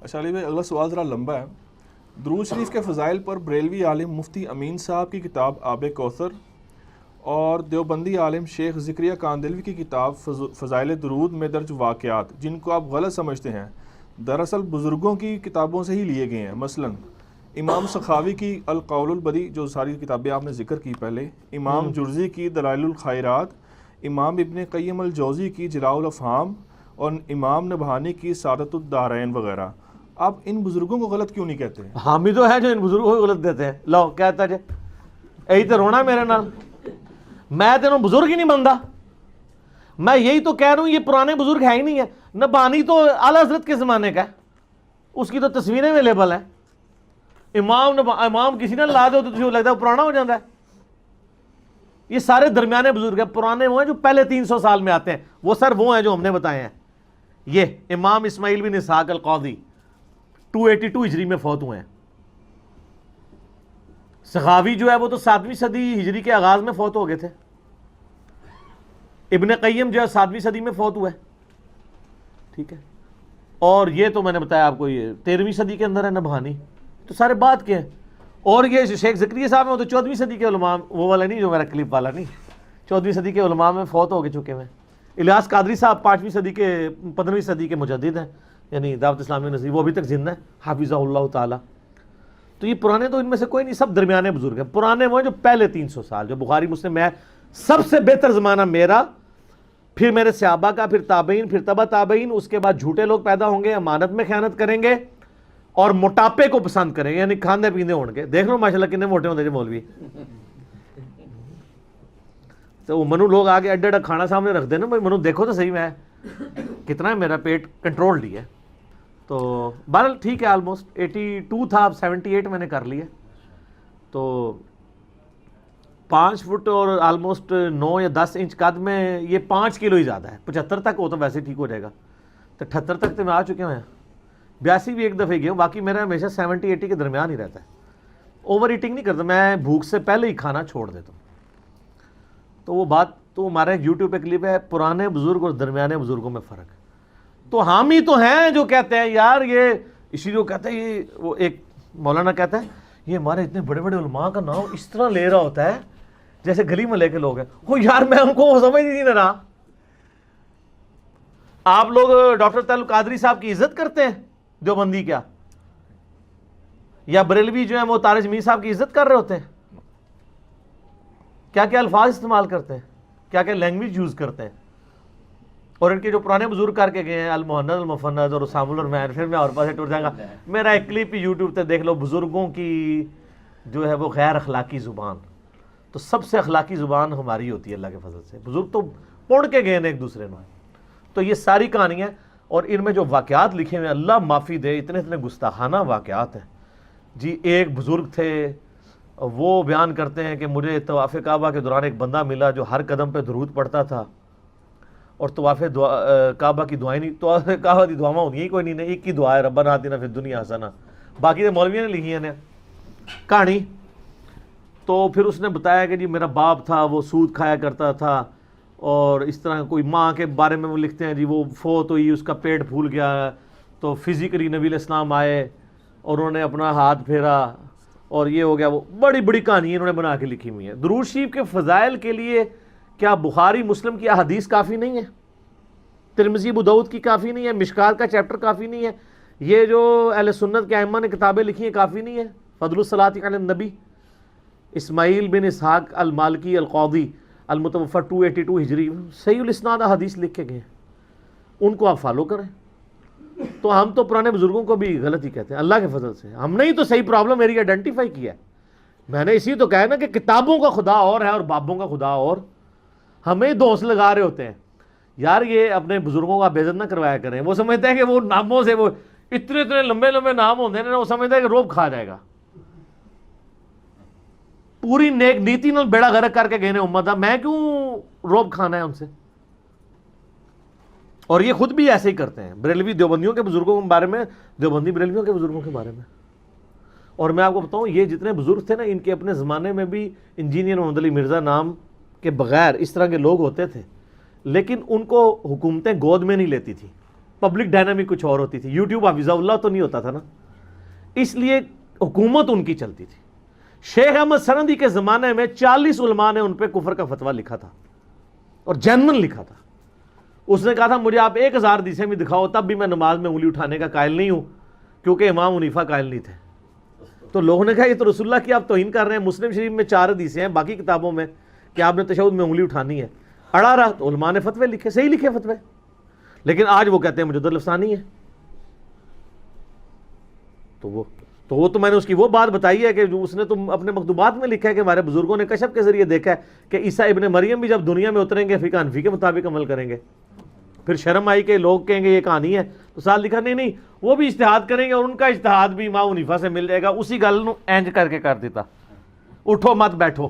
اچھا علی بھائی، اگلا سوال ذرا لمبا ہے. درود شریف کے فضائل پر بریلوی عالم مفتی امین صاحب کی کتاب آب کوثر اور دیوبندی عالم شیخ ذکریہ کاندلوی کی کتاب فضائل درود میں درج واقعات، جن کو آپ غلط سمجھتے ہیں، دراصل بزرگوں کی کتابوں سے ہی لیے گئے ہیں. مثلا امام سخاوی کی القول البدی، جو ساری کتابیں آپ نے ذکر کی پہلے، امام جرزی کی دلائل الخیرات، امام ابن قیم الجوزی کی جلاء الافہام اور امام نبہانی کی سعادت الدارین وغیرہ. آپ ان بزرگوں کو غلط کیوں نہیں کہتے؟ حامی تو ہے جو ان بزرگوں کو غلط دیتے ہیں. لو کہتا جے یہی تو رونا میرے نال، میں تینوں بزرگ ہی نہیں بنتا. میں یہی تو کہہ رہا ہوں، یہ پرانے بزرگ ہے ہی نہیں ہے. نبہانی تو اعلیٰ حضرت کے زمانے کا ہے، اس کی تو تصویریں اویلیبل ہیں. امام کسی نے لا دو تو تجھے لگتا ہے وہ پرانا ہو جاتا ہے. یہ سارے درمیانے بزرگ ہیں، پرانے وہ ہیں جو پہلے 300 سال میں آتے ہیں. وہ سر وہ ہیں جو ہم نے بتائے ہیں. یہ امام اسماعیل بن اسحاق القاضی 282 ہجری میں فوت ہوئے ہیں. سخاوی جو ہے وہ تو 7ویں صدی ہجری کے آغاز میں فوت ہو گئے تھے. ابن قیم جو ہے 7ویں صدی میں فوت ہوا ہے. ٹھیک ہے. اور یہ تو میں نے بتایا آپ کو، یہ 13ویں صدی کے اندر ہے نبہانی. تو سارے بات کے ہیں. اور یہ شیخ ذکریہ صاحب ہیں، وہ تو 14ویں صدی کے علماء، وہ والا نہیں جو میرا کلپ والا نہیں، 14ویں صدی کے علماء میں فوت ہو چکے ہیں. الیاس قادری صاحب 15ویں صدی کے مجدد ہیں، یعنی دعوت اسلامی نظیر، وہ ابھی تک زندہ ہے حافظہ اللہ تعالی. تو یہ پرانے تو ان میں سے کوئی نہیں، سب درمیانے بزرگ ہیں. پرانے وہ ہیں جو پہلے 300 سال، جو بخاری مسلم میں سب سے بہتر زمانہ میرا، پھر میرے صحابہ کا، پھر تابعین، پھر تبع تابعین. اس کے بعد جھوٹے لوگ پیدا ہوں گے، امانت میں خیانت کریں گے اور موٹاپے کو پسند کریں گے، یعنی کھاندے پیندے ہوں گے. دیکھ لو ماشاءاللہ کتنے موٹے ہوتے ہیں مولوی. تو وہ منو لوگ آگے اڈا کھانا سامنے رکھ دیں نا، بھائی منو دیکھو تو صحیح میں کتنا ہے میرا پیٹ کنٹرول لیا. تو بہرحال ٹھیک ہے، آلموسٹ 82 تھا، اب 78 میں نے کر لیا. تو 5 فٹ اور آلموسٹ 9 یا 10 انچ قد میں یہ 5 کلو ہی زیادہ ہے. 75 تک وہ تو ویسے ٹھیک ہو جائے گا. تو 78 تک تو میں آ چکے ہیں. 82 بھی ایک دفعہ گیا ہوں. باقی میرا ہمیشہ 70-80 کے درمیان ہی رہتا ہے. اوور ایٹنگ نہیں کرتا میں، بھوک سے پہلے ہی کھانا چھوڑ دیتا ہوں. تو وہ بات تو ہمارے یوٹیوب پہ کلپ ہے، پرانے بزرگ اور درمیانے بزرگوں میں فرق ہے. تو حامی تو ہیں جو کہتے ہیں یار یہ، اسی لیے کہتے ہیں یہ، وہ ایک مولانا کہتا ہے یہ ہمارے اتنے بڑے بڑے علماء کا نام اس طرح لے رہا ہوتا ہے جیسے گلی محلے کے لوگ ہیں. وہ یار میں ان کو سمجھ نہیں رہا. آپ لوگ ڈاکٹر تعلق قادری صاحب کی عزت کرتے ہیں جو بندی کیا، یا بریلوی جو ہیں وہ طارق میر صاحب کی عزت کر رہے ہوتے ہیں؟ کیا کیا الفاظ استعمال کرتے ہیں، کیا کیا لینگویج یوز کرتے ہیں. اور ان کے جو پرانے بزرگ کر کے گئے ہیں، المہند المفند اور اسام الرحمن، پھر میں اور پاسے ٹور جائیں گا. میرا ایک کلپ یوٹیوب پہ دیکھ لو، بزرگوں کی جو ہے وہ غیر اخلاقی زبان. تو سب سے اخلاقی زبان ہماری ہوتی ہے اللہ کے فضل سے. بزرگ تو پڑھ کے گئے ہیں ایک دوسرے میں. تو یہ ساری کہانیاں، اور ان میں جو واقعات لکھے ہوئے ہیں اللہ معافی دے، اتنے اتنے گستاخانہ واقعات ہیں. جی ایک بزرگ تھے، وہ بیان کرتے ہیں کہ مجھے طواف کعبہ کے دوران ایک بندہ ملا جو ہر قدم پہ درود پڑھتا تھا، اور طواف کعبہ کی دعائیں نہیں، طواف کعبہ کی دعائیں ہوتی ہی کوئی نہیں، ایک کی دعا ہے ربنا آتنا فی الدنیا حسنہ. باقی تو مولویوں نے لکھی ہیں کہانی. تو پھر اس نے بتایا کہ جی میرا باپ تھا، وہ سود کھایا کرتا تھا، اور اس طرح کوئی ماں کے بارے میں وہ لکھتے ہیں جی وہ فوت ہوئی، اس کا پیٹ پھول گیا، تو فزیکلی نبی علیہ السلام آئے اور انہوں نے اپنا ہاتھ پھیرا اور یہ ہو گیا. وہ بڑی بڑی کہانی انہوں نے بنا کے لکھی ہوئی ہیں. درود شریف کے فضائل کے لیے کیا بخاری مسلم کی احادیث کافی نہیں ہے؟ ترمذی ابو داؤد کی کافی نہیں ہے؟ مشکات کا چیپٹر کافی نہیں ہے؟ یہ جو اہل سنت کے ائمہ نے کتابیں لکھی ہیں کافی نہیں ہے؟ فضل الصلاۃ علی النبی، اسماعیل بن اسحاق المالکی القاضی المتوفی 282 ہجری، صحیح الاسناد احادیث لکھ کے گئے ہیں. ان کو آپ فالو کریں. تو ہم تو پرانے بزرگوں کو بھی غلط ہی کہتے ہیں اللہ کے فضل سے. ہم نے ہی تو صحیح پرابلم میری آئیڈینٹیفائی کیا ہے. میں نے اسی تو کہا نا کہ کتابوں کا خدا اور ہے اور بابوں کا خدا اور. ہمیں دوست لگا رہے ہوتے ہیں یار، یہ اپنے بزرگوں کا بے عزت نہ کروایا کریں. وہ سمجھتے ہیں کہ وہ ناموں سے، وہ اتنے اتنے لمبے لمبے نام ہوتے ہیں نا، وہ سمجھتا ہے کہ روب کھا جائے گا. پوری نیک نیتی نال بیڑا غرق کر کے گئے نے امت دا، میں کیوں روب کھانا ہے ان سے؟ اور یہ خود بھی ایسے ہی کرتے ہیں. بریلوی دیوبندیوں کے بزرگوں کے بارے میں، دیوبندی بریلویوں کے بزرگوں کے بارے میں. اور میں آپ کو بتاؤں یہ جتنے بزرگ تھے نا، ان کے اپنے زمانے میں بھی انجینئر محمد علی مرزا نام کے بغیر اس طرح کے لوگ ہوتے تھے، لیکن ان کو حکومتیں گود میں نہیں لیتی تھی. پبلک ڈائنامک کچھ اور ہوتی تھی. یوٹیوب حفظہ اللہ تو نہیں ہوتا تھا نا, اس لیے حکومت ان کی چلتی تھی. شیخ احمد سرندی کے زمانے میں 40 علماء نے ان پہ کفر کا فتویٰ لکھا تھا, اور جینون لکھا تھا. اس نے کہا تھا مجھے آپ 1000 حدیثیں بھی دکھاؤ تب بھی میں نماز میں انگلی اٹھانے کا قائل نہیں ہوں, کیونکہ امام حنیفہ قائل نہیں تھے. تو لوگوں نے کہا یہ تو رسول اللہ کی آپ توہین کر رہے ہیں, مسلم شریف میں 4 حدیثیں ہیں, باقی کتابوں میں کہ آپ نے تشہد میں انگلی اٹھانی ہے. اڑا رہا, تو علماء نے فتوے لکھے, صحیح لکھے فتوے, لیکن آج وہ کہتے ہیں مجدد الافسانی ہے. تو وہ تو میں نے اس کی وہ بات بتائی ہے کہ جو اس نے تو اپنے مکتوبات میں لکھا ہے کہ ہمارے بزرگوں نے کشف کے ذریعے دیکھا ہے کہ عیسیٰ ابن مریم بھی جب دنیا میں اتریں گے فقہ حنفی کے مطابق عمل کریں گے. پھر شرم آئی کہ لوگ کہیں گے یہ کہانی ہے, تو ساتھ لکھا نہیں وہ بھی اجتہاد کریں گے, اور ان کا اجتہاد بھی امام حنیفہ سے مل جائے گا. اسی گل نو اینج کر کے کر دیتا, اٹھو مت بیٹھو.